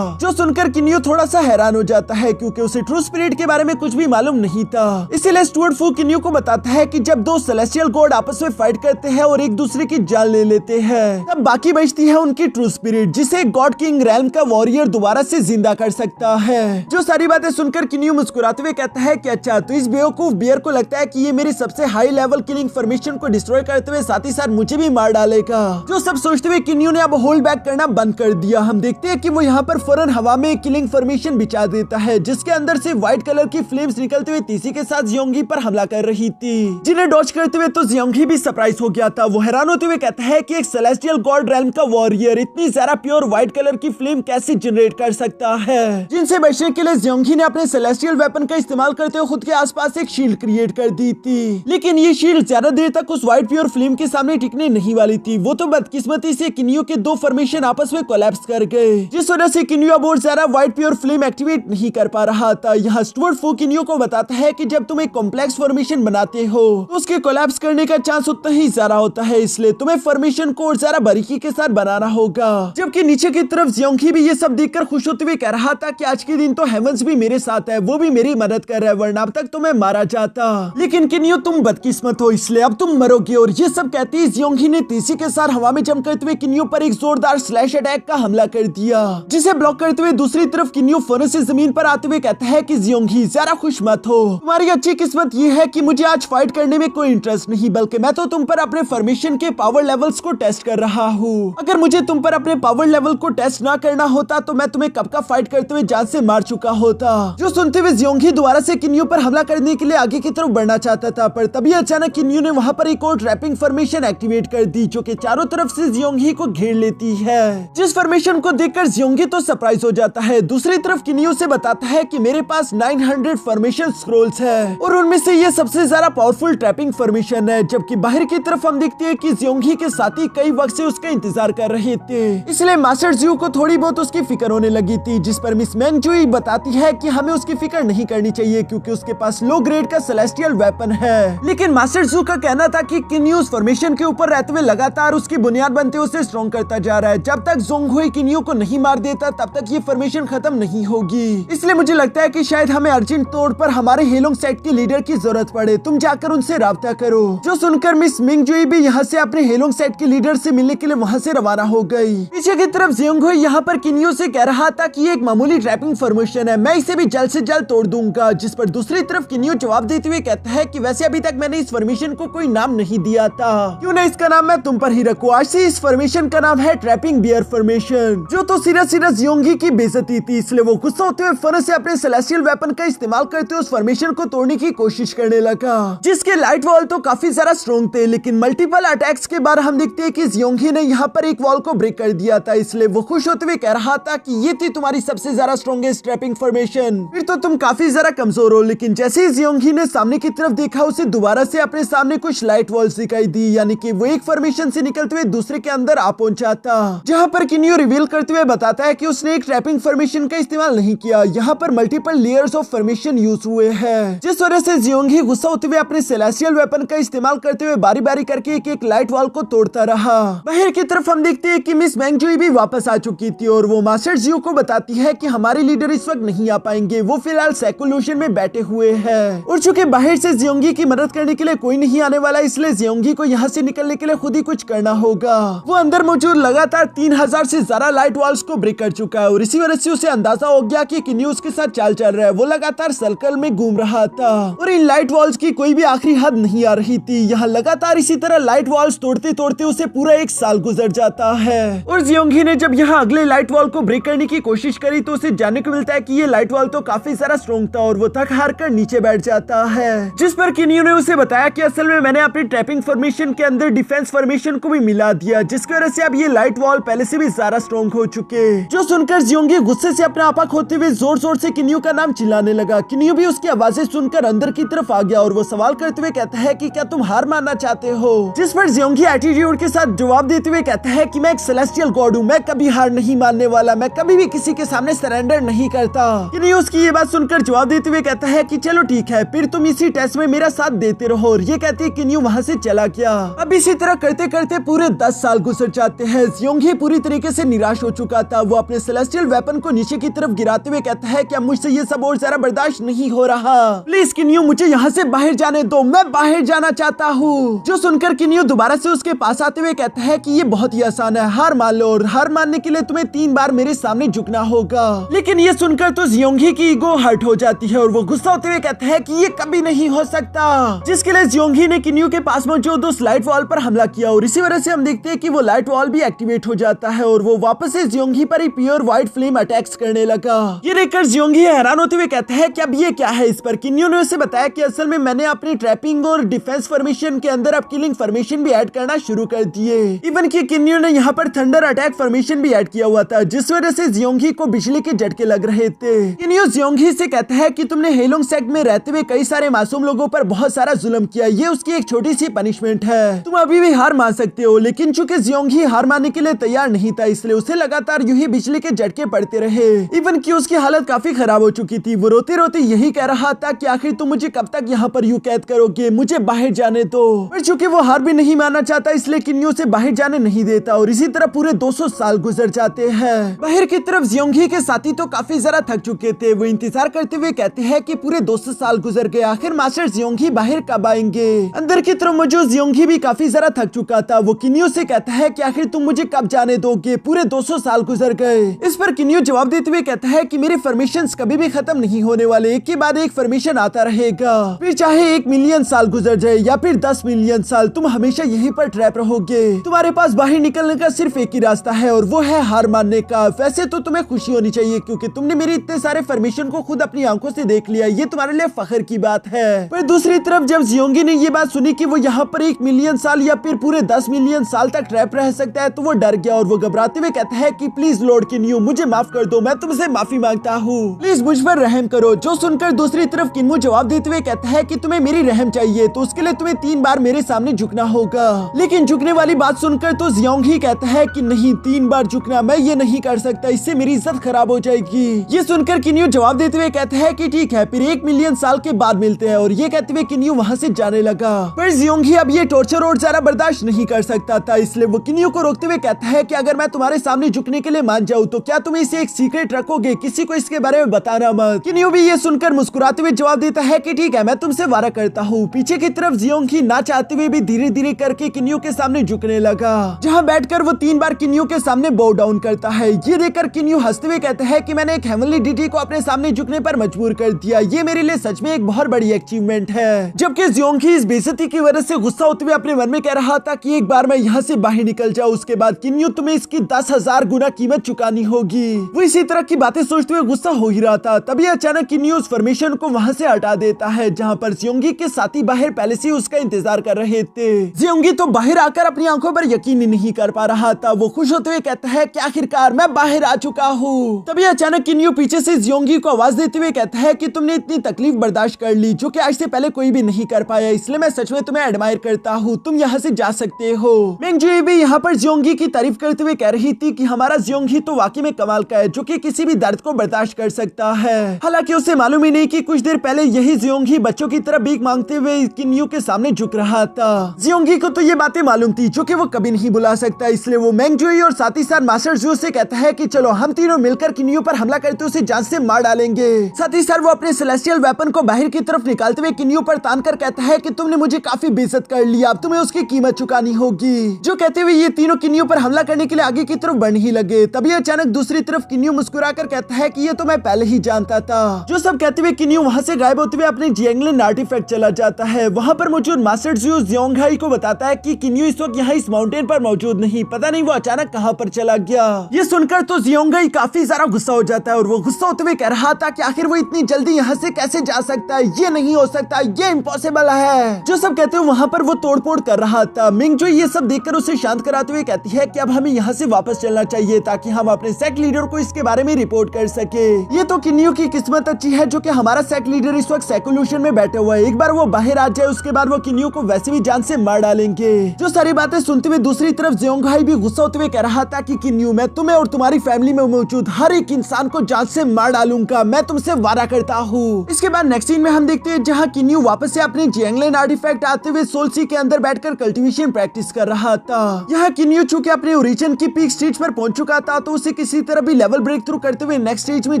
जो सुनकर किन्यू थोड़ा सा हैरान हो जाता है, क्योंकि उसे ट्रू स्पिरिट के बारे में कुछ भी मालूम नहीं था। इसीलिए स्टुअर्ट फू किन्यू को बताता है कि जब दो सेलेस्टियल गॉड आपस में फाइट करते हैं और एक दूसरे की जान ले लेते हैं, तब बाकी बचती है उनकी ट्रू स्पिरिट, जिसे गॉड किंग रैल्म का वॉरियर दोबारा से जिंदा कर सकता है। जो सारी बातें सुनकर किन्यू मुस्कुराते हुए कहता है कि अच्छा, तो इस बेवकूफ बियर को लगता है कि ये मेरी सबसे हाई लेवल किलिंग फॉर्मेशन को डिस्ट्रॉय करते हुए साथ ही साथ मुझे भी मार डालेगा। जो सब सोचते हुए किन्यू ने अब होल्ड बैक करना बंद कर दिया। हम देखते हैं कि वो यहाँ पर फौरन हवा में किलिंग फॉर्मेशन बिछा देता है, जिसके अंदर से व्हाइट कलर की फ्लेम्स निकलते हुए तीसी के साथ जियोंगी पर हमला कर रही थी, जिन्हें डॉज करते हुए तो जियोंगी भी सरप्राइज हो गया था। वो हैरान होते हुए कहता है कि एक सेलेस्टियल गॉड रैल्म का वॉरियर इतनी ज्यादा प्योर व्हाइट कलर की फ्लेम कैसे जनरेट कर सकता है, जिनसे बचने के लिए जियोंगी ने अपने सेलेस्टियल वेपन का इस्तेमाल करते हुए खुद के आसपास एक शील्ड क्रिएट कर दी थी। लेकिन ये शील्ड ज्यादा देर तक उस व्हाइट प्योर फ्लेम के सामने टिकने नहीं वाली थी। वो तो बदकिस्मती से किन्यू के दो फॉर्मेशन आपस में कोलैप्स कर गए, जिस वजह से किन्यू अब और ज्यादा व्हाइट प्योर फ्लेम एक्टिवेट नहीं कर पा रहा था। यहाँ स्टुअर्ट फू किन्यू को बताता है कि जब तुम एक कॉम्प्लेक्स फॉर्मेशन बनाते हो तो उसके कोलैप्स करने का चांस उतना ही ज्यादा होता है, इसलिए तुम्हें फॉर्मेशन को और ज्यादा बारीकी के साथ बनाना होगा। जबकि नीचे की तरफ जियोंगी भी ये सब देखकर खुश होते हुए कह रहा था कि आज के दिन तो हेवंस भी मेरे साथ है, वो भी मेरी मदद कर रहा है, वरना अब तक तुम्हें मारा जाता। लेकिन किन्यू तुम बदकिस्मत हो, इसलिए अब तुम मरोगे। और ये सब कहते ही जियोंगी ने तीसी के साथ हवा में जंप करते हुए किन्यू पर एक जोरदार स्लैश अटैक का हमला कर दिया, जिसे ब्लॉक करते हुए दूसरी तरफ किन्यू फौरन से जमीन पर आते हुए कहता है कि जियोंगी ज्यादा खुश मत हो, तुम्हारी अच्छी किस्मत ये है कि मुझे आज फाइट करने में कोई इंटरेस्ट नहीं, बल्कि मैं तो तुम पर अपने फॉर्मेशन के पावर लेवल्स को टेस्ट कर रहा हूँ। अगर मुझे तुम पर अपने पावर लेवल को टेस्ट ना करना होता तो मैं तुम्हें कब का फाइट करते हुए जान से मार चुका होता। जो सुनते हुए जियोंगी दोबारा से किन्यू पर हमला करने के लिए आगे की तरफ बढ़ना चाहता था, पर तभी अचानक किन्यू ने वहाँ पर एक और ट्रैपिंग फॉर्मेशन एक्टिवेट कर दी, होती जो कि चारों तरफ से जियोंगी को घेर लेती है। जिस फॉर्मेशन को देखकर जियोंगी तो सरप्राइज हो जाता है। दूसरी तरफ किन्यू से बताता है कि मेरे पास 900 फॉर्मेशन स्क्रोल्स है और उनमें से ये सबसे ज्यादा पावरफुल ट्रैपिंग फॉर्मेशन है। जबकि बाहर की तरफ हम देखते हैं कि जियोंगी के साथी कई वक्त से उसका इंतजार कर रहे थे, इसलिए मास्टर जियो को थोड़ी बहुत उसकी फिक्र होने लगी थी। जिस पर मिस मैंगजुई बताती है कि हमें उसकी फिक्र नहीं करनी चाहिए क्योंकि उसके पास लो ग्रेड का सेलेस्टियल वेपन है। लेकिन मास्टर जियो का कहना था कि किन्यू उस फॉर्मेशन के ऊपर रहते हुए लगातार उसकी बुनियाद बनते उसे स्ट्रॉन्ग करता जा रहा है। जब तक जोंगहुई किन्यू को नहीं मार देता तब तक ये फॉर्मेशन खत्म नहीं होगी। इसलिए मुझे लगता है कि शायद हमें अर्जेंट तौर पर हमारे हेलोंग सेट के लीडर की जरूरत पड़े। तुम जाकर उनसे राब्ता करो। जो सुनकर मिस मिंगजुई भी यहाँ से अपने हेलोंग सेट के लीडर से मिलने के लिए वहाँ से रवाना हो गई। पीछे की तरफ जियोंगहुई यहाँ पर किन्यू से कह रहा था कि ये एक मामूली ट्रैपिंग फॉर्मेशन है, मैं इसे भी जल्द से जल्द तोड़ दूंगा। जिस पर दूसरी तरफ किन्यू जवाब देते हुए कहता है कि वैसे अभी तक मैंने इस फॉर्मेशन को कोई नाम नहीं दिया था, क्यों ना इसका नाम मैं तुम पर ही रखूं। आज से इस फॉर्मेशन का नाम है ट्रैपिंग बियर फॉर्मेशन। जो तो सीधा सीधा जियोंगी की बेइज्जती थी, इसलिए वो गुस्सा होते हुए फन से अपने सेलेस्टियल वेपन का इस्तेमाल करते हुए उस फॉर्मेशन को तोड़ने की कोशिश करने लगा। जिसके लाइट वॉल तो काफी ज्यादा स्ट्रॉन्ग थे, लेकिन मल्टीपल अटैक्स के बाद हम देखते हैं कि जियोंगी ने यहाँ पर एक वॉल को ब्रेक कर दिया था। इसलिए वो खुश होते हुए कह रहा था कि ये थी तुम्हारी सबसे ज्यादा स्ट्रॉन्गेस्ट ट्रैपिंग फॉर्मेशन, फिर तो तुम काफी ज्यादा कमजोर हो। लेकिन जैसे ही जियोंगी ने सामने की तरफ देखा, उसे दोबारा से अपने सामने कुछ लाइट वॉल्स दिखाई दी, यानी कि वो एक फॉर्मेशन से निकलते हुए दूसरे के अंदर आ पहुंचा था। जहाँ पर किन्यू रिवील करते हुए बताता है कि उसने एक ट्रैपिंग फॉर्मेशन का इस्तेमाल नहीं किया, यहाँ पर multiple layers of formation use हुए हैं। जिस वजह से जियोंगी गुस्सा होते हुए अपने सेलेस्टियल वेपन का इस्तेमाल करते हुए बारी बारी करके एक एक लाइट वॉल को तोड़ता रहा। बाहर की तरफ हम देखते हैं कि मिस मैंगजुई भी वापस आ चुकी थी और वो मास्टर जियो को बताती है कि हमारे लीडर इस वक्त नहीं आ पाएंगे, वो फिलहाल सैकुलोशन में बैठे हुए हैं। और चूंकि बाहर से जियोंगी की मदद करने के लिए कोई नहीं आने वाला, इसलिए जियोंगी को यहाँ से निकलने के लिए खुद ही कुछ करना होगा। वो अंदर मौजूद लगातार 3000 से ज्यादा लाइट वॉल्स को ब्रेक कर चुका है और इसी वजह से उसे अंदाजा हो गया कि किन्यू उसके साथ चाल चल रहा है। वो लगातार सर्कल में घूम रहा था और इन लाइट वॉल्स की कोई भी आखिरी हद नहीं आ रही थी। यहाँ लगातार इसी तरह लाइट वॉल्स तोड़ते तोड़ते उसे पूरा 1 साल गुजर जाता है। और जियोंगी ने जब यहाँ अगले लाइट वॉल को ब्रेक करने की कोशिश करी तो उसे जानने को मिलता है कि ये लाइट वॉल तो काफी सारा स्ट्रॉन्ग था और वो थक हार कर नीचे बैठ जाता है। जिस पर किन्यू ने उसे बताया कि असल में मैंने अपनी ट्रैपिंग फॉर्मेशन के अंदर डिफेंस फॉर्मेशन को भी मिला दिया, जिसकी वजह से अब ये लाइट वॉल पहले से भी ज्यादा स्ट्रॉन्ग हो चुके। जो सुनकर जियोंगी गुस्से से अपना आपा खोते हुए जोर जोर से किन्यू का नाम चिल्लाने लगा। किन्यू भी उसकी आवाजें सुनकर अंदर की तरफ आ गया और वो सवाल करते हुए कहता है कि क्या तुम हार मानना चाहते हो। जिस पर जियोंगी एटीट्यूड के साथ जवाब देते हुए कहता है कि मैं एक सेलेस्टियल गॉड हूँ, मैं कभी हार नहीं मानने वाला, मैं कभी भी किसी के सामने सरेंडर नहीं करता। किन्यू उसकी ये बात सुनकर जवाब देते हुए कहता है कि चलो ठीक है, फिर तुम इसी टेस्ट में मेरा साथ देते रहो। और ये कहते किन्यू वहाँ से चला गया। अब इसी तरह करते करते पूरे 10 साल गुजर जाते हैं। जियोंगी पूरी तरीके से निराश हो चुका था। वो अपने सेलेस्टियल वेपन को नीचे की तरफ गिराते हुए कहता है कि अब मुझसे ये सब और ज्यादा बर्दाश्त नहीं हो रहा, प्लीज किन्यू मुझे यहाँ से बाहर जाने दो, मैं बाहर जाना चाहता हूँ। जो सुनकर किन्यू दोबारा से उसके पास आते हुए कहता है कि ये बहुत ही आसान है, हार मान लो और हार मानने के लिए तुम्हें 3 बार मेरे सामने झुकना होगा। लेकिन ये सुनकर तो जियोंगी की ईगो हर्ट हो जाती है और वो गुस्सा होते हुए कहता है कि ये कभी नहीं हो सकता। जिसके लिए जियोंगी ने किन्यू के पास मौजूद उस लाइट वॉल पर हमला किया और इसी वजह से हम देखते हैं कि वो लाइट वॉल भी एक्टिवेट हो जाता है और वो वापस से जियोंगी पर ही प्योर व्हाइट फ्लेम अटैक्स करने लगा। ये देखकर जियोंगी हैरान होते हुए कहता है कि अब ये क्या है। इस पर किन्यू ने उसे बताया कि असल में मैंने अपनी ट्रैपिंग और डिफेंस फॉर्मेशन के अंदर अब किलिंग फॉर्मेशन भी ऐड करना शुरू कर दिए। इवन कि किन्यू ने यहाँ पर थंडर अटैक फॉर्मेशन भी ऐड किया हुआ था, जिस वजह से जियोंगी को बिजली के झटके लग रहे थे। किन्यू जियोंगी से कहता है कि तुमने हेलोंग सेक्ट में रहते हुए कई सारे मासूम लोगों पर बहुत सारा जुल्म किया, ये उसकी एक छोटी सी पनिशमेंट है, तुम अभी भी हार मान सकते हो। लेकिन चूंकि जियोंगी हार मानने के लिए तैयार नहीं था, इसलिए उसे लगातार यूं ही बिजली के झटके पड़ते रहे। इवन कि उसकी हालत काफी खराब हो चुकी थी। वो रोते रोते यही कह रहा था कि आखिर तुम मुझे कब तक यहाँ पर यूं कैद करोगे, मुझे बाहर जाने दो। पर चूंकि वो हार भी नहीं मानना चाहता, इसलिए किन्यू उसे बाहर जाने नहीं देता और इसी तरह पूरे 200 साल गुजर जाते हैं। बाहर की तरफ जियोंगी के साथी तो काफी ज्यादा थक चुके थे। वो इंतजार करते हुए कहते हैं कि पूरे 200 साल गुजर गए, आखिर मास्टर जियोंगी बाहर कब आएंगे। अंदर की तरफ मौजूद जियोंगी भी काफी ज्यादा थक चुका था। वो किन्यू से कहता है कि आखिर तुम मुझे कब जाने दोगे, पूरे 200 साल गुजर गए। इस पर किन्यू जवाब देते हुए कहता है कि मेरे फॉर्मेशंस कभी भी खत्म नहीं होने वाले, एक के बाद एक फॉर्मेशन आता रहेगा, फिर चाहे 1 मिलियन साल गुजर जाए या फिर 10 मिलियन साल, तुम हमेशा यहीं पर ट्रैप रहोगे। तुम्हारे पास बाहर निकलने का सिर्फ एक ही रास्ता है और वो है हार मानने का। वैसे तो तुम्हें खुशी होनी चाहिए क्योंकि तुमने मेरे इतने सारे फॉर्मेशन को खुद अपनी आंखों से देख लिया, ये तुम्हारे लिए फख्र की बात है। पर दूसरी तरफ जब जियोंगी ने ये बात सुनी कि वो यहाँ पर 1 मिलियन साल या फिर पूरे पूरे 10 मिलियन साल तक ट्रैप रह सकता है तो वो डर गया और वो घबराते हुए कहता है कि प्लीज लॉर्ड किन्यू मुझे माफ कर दो, मैं तुमसे माफी मांगता हूँ, प्लीज मुझ पर रहम करो। जो सुनकर दूसरी तरफ किन्यू जवाब देते हुए कहता है कि तुम्हें मेरी रहम चाहिए तो उसके लिए तुम्हें 3 बार मेरे सामने झुकना होगा। लेकिन झुकने वाली बात सुनकर तो जियोंग ही कहता है कि नहीं, 3 बार झुकना मैं ये नहीं कर सकता, इससे मेरी इज्जत खराब हो जाएगी। ये सुनकर किन्यू जवाब देते हुए कहता है कि ठीक है, फिर 1 मिलियन साल के बाद मिलते हैं। और ये कहते हुए किन्यू वहाँ से जाने लगा। पर जियोंग ही अब ये टॉर्चर और ज्यादा बर्दाश्त नहीं कर सकता था, इसलिए वो किन्यू को रोकते हुए कहता है कि अगर मैं तुम्हारे सामने झुकने के लिए मान जाऊँ तो क्या तुम इसे एक सीक्रेट रखोगे, किसी को इसके बारे में बताना मत। किन्यू भी ये सुनकर मुस्कुराते हुए जवाब देता है कि ठीक है, मैं तुमसे वादा करता हूँ। पीछे की तरफ जियोंग ही ना चाहते हुए भी धीरे धीरे करके किन्यू के सामने झुकने लगा, जहाँ बैठकर वो 3 बार किन्यू के सामने बो डाउन करता है। ये देखकर किन्यू हंसते हुए कहता है कि मैंने एक हेवनली डीटी को अपने सामने झुकने पर मजबूर कर दिया, ये मेरे लिए सच में एक बहुत बड़ी अचीवमेंट है। जबकि जियोंग ही इस बेइज्जती की वजह से गुस्सा होते हुए अपने मन में कह रहा था कि एक बार मैं यहाँ से बाहर निकल जाऊँ, उसके बाद किन्यू तुम्हें इसकी 10,000 गुना कीमत चुकानी होगी। वो इसी तरह की बातें सोचते हुए गुस्सा हो ही रहा था, तभी अचानक किन्यू उस फॉर्मेशन को वहाँ से हटा देता है जहाँ पर जियोंगी के साथी बाहर पहले से उसका इंतजार कर रहे थे। जियोंगी तो बाहर आकर अपनी आंखों पर यकीन ही नहीं कर पा रहा था। वो खुश होते हुए कहता है कि आखिरकार मैं बाहर आ चुका हूँ। तभी अचानक किन्यू पीछे से जियोंगी को आवाज देते हुए कहता है कि तुमने इतनी तकलीफ बर्दाश्त कर ली जो कि आज से पहले कोई भी नहीं कर पाया, इसलिए मैं सच में तुम्हें एडमायर करता हूँ, तुम यहाँ से जा सकते हो। मेंगजुई भी यहाँ पर जियोंगी की तारीफ करते हुए कह रही थी कि हमारा जियोंगी तो वाकई में कमाल का है, जो कि किसी भी दर्द को बर्दाश्त कर सकता है। हालांकि उसे मालूम ही नहीं कि कुछ देर पहले यही जियोंगी बच्चों की तरह भीख मांगते हुए किन्यू के सामने झुक रहा था। जियोंगी को तो ये बातें मालूम थी जो कि वो कभी नहीं बुला सकता, इसलिए वो मेंगजुई और साथ ही साथ मास्टर जू से कहता है कि चलो हम तीनों मिलकर किन्यू पर हमला करते उसे जान से मार डालेंगे। साथ ही साथ वो अपने सेलेस्टियल वेपन को बाहर की तरफ निकालते हुए किन्यू पर तान कर कहता है कि तुमने मुझे काफी बेइज्जत कर लिया, अब तुम्हें उसकी कीमत चुकानी होगी। जो कहते हुए ये तीनों किन्यू पर हमला करने के लिए आगे की तरफ बढ़ने ही लगे। तभी अचानक दूसरी तरफ किन्यू मुस्कुराकर कहता है कि ये तो मैं पहले ही जानता था। जो सब कहते हुए किन्यू वहाँ से गायब होते हुए अपने जियांगलिन आर्टिफैक्ट चला जाता है। वहाँ पर मौजूद मास्टर जू जियोंगहाई को बताता है कि किन्यू इस वक्त यहाँ इस माउंटेन पर मौजूद नहीं, पता नहीं वो अचानक कहाँ पर चला गया। ये सुनकर तो जियोंगहाई काफी ज्यादा गुस्सा हो जाता है और वो गुस्सा होते हुए कह रहा था कि आखिर वो इतनी जल्दी यहाँ से कैसे जा सकता है, ये नहीं हो सकता, ये इम्पॉसिबल है। जो सब कहते हुए वहाँ पर वो तोड़फोड़ कर रहा था। मिंगजुई ये सब देखकर उसे शांत कराते हुए कहती है कि अब हमें यहाँ से वापस चलना चाहिए ताकि हम अपने सेक्ट लीडर को इसके बारे में रिपोर्ट कर सके। ये तो किन्यू की किस्मत अच्छी है जो कि हमारा सेक्ट लीडर इस वक्त सेक्यूलेशन में बैठे हुए हैं, एक बार वो बाहर आ जाए उसके बाद वो किन्यू को वैसे भी जान से मार डालेंगे। जो सारी बातें सुनते हुए दूसरी तरफ जियोंगहाई भी गुस्सा होते हुए कह रहा था कि किन्यू मैं तुम्हें और तुम्हारी फैमिली में मौजूद हर एक इंसान को जान से मार डालूंगा, मैं तुमसे वादा करता हूँ। इसके बाद नेक्स्ट सीन में हम देखते हैं जहाँ किन्यू वापस से अपने जियांगलिन आर्टिफैक्ट आते हुए सोल सी के अंदर बैठकर कल्टीवेशन प्रैक्टिस कर रहा था। यहाँ किन्यू चूंकि अपने ओरिजिन की पीक स्टेज पर पहुंच चुका था तो उसे किसी तरह भी लेवल ब्रेक थ्रू करते हुए नेक्स्ट स्टेज में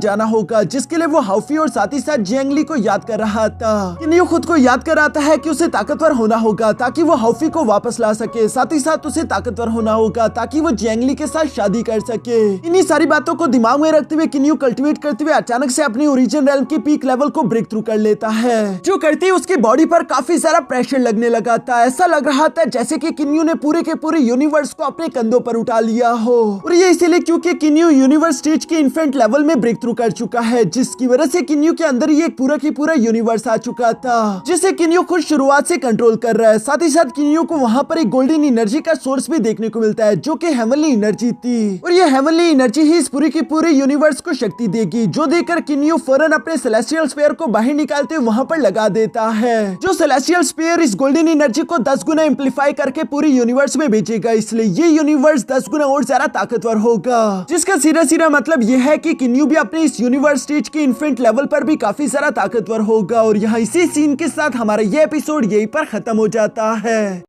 जाना होगा, जिसके लिए वो हाउफी और साथ ही साथ जियांगली को याद कर रहा था। किन्यू खुद को याद कर आता है कि उसे ताकतवर होना होगा ताकि वो हाउफी को वापस ला सके, साथ ही साथ उसे ताकतवर होना होगा ताकि वो जियांगली के साथ शादी कर सके। इन्हीं सारी बातों को दिमाग में रखते हुए किन्यू कल्टीवेट करते हुए अचानक से अपनी ओरिजिन रेल्म की पीक लेवल को ब्रेक थ्रू कर लेता है। जो करते ही उसकी बॉडी पर काफी सारा प्रेशर लगने लगा था, ऐसा लग रहा था जैसे कि किन्यू ने पूरे के पूरे यूनिवर्स को अपने कंधों पर उठा लिया हो। और ये इसीलिए क्योंकि किन्यू यूनिवर्स स्टेज के इन्फेंट लेवल में ब्रेक थ्रू कर चुका है, जिसकी वजह से किन्यू के अंदर ये पूरा की पूरा यूनिवर्स आ चुका था जिसे किन्यू खुद शुरुआत से कंट्रोल कर रहा है। साथ ही साथ किन्यू को वहाँ पर एक गोल्डन एनर्जी का सोर्स भी देखने को मिलता है जो कि हेवनली एनर्जी थी, और ये हेवनली एनर्जी ही इस पूरी की पूरे यूनिवर्स को शक्ति देगी। जो देखकर किन्यू फौरन अपने सेलेस्टियल स्फीयर को बाहर निकालते हुए वहाँ पर लगा देता है। जो सेलेस्टियल स्फीयर इस गोल्डन एनर्जी को 10 गुना एम्पलीफाई करके पूरी यूनिवर्स में भेजेगा, इसलिए ये यूनिवर्स 10 गुना और ज्यादा ताकतवर होगा, जिसका सीधा सीधा मतलब ये है कि किन्यू भी अपने इस यूनिवर्स स्टेज के इन्फिनिट लेवल पर भी काफी सारा ताकतवर होगा। और यहाँ इसी सीन के साथ हमारा ये एपिसोड यहीं पर खत्म हो जाता है।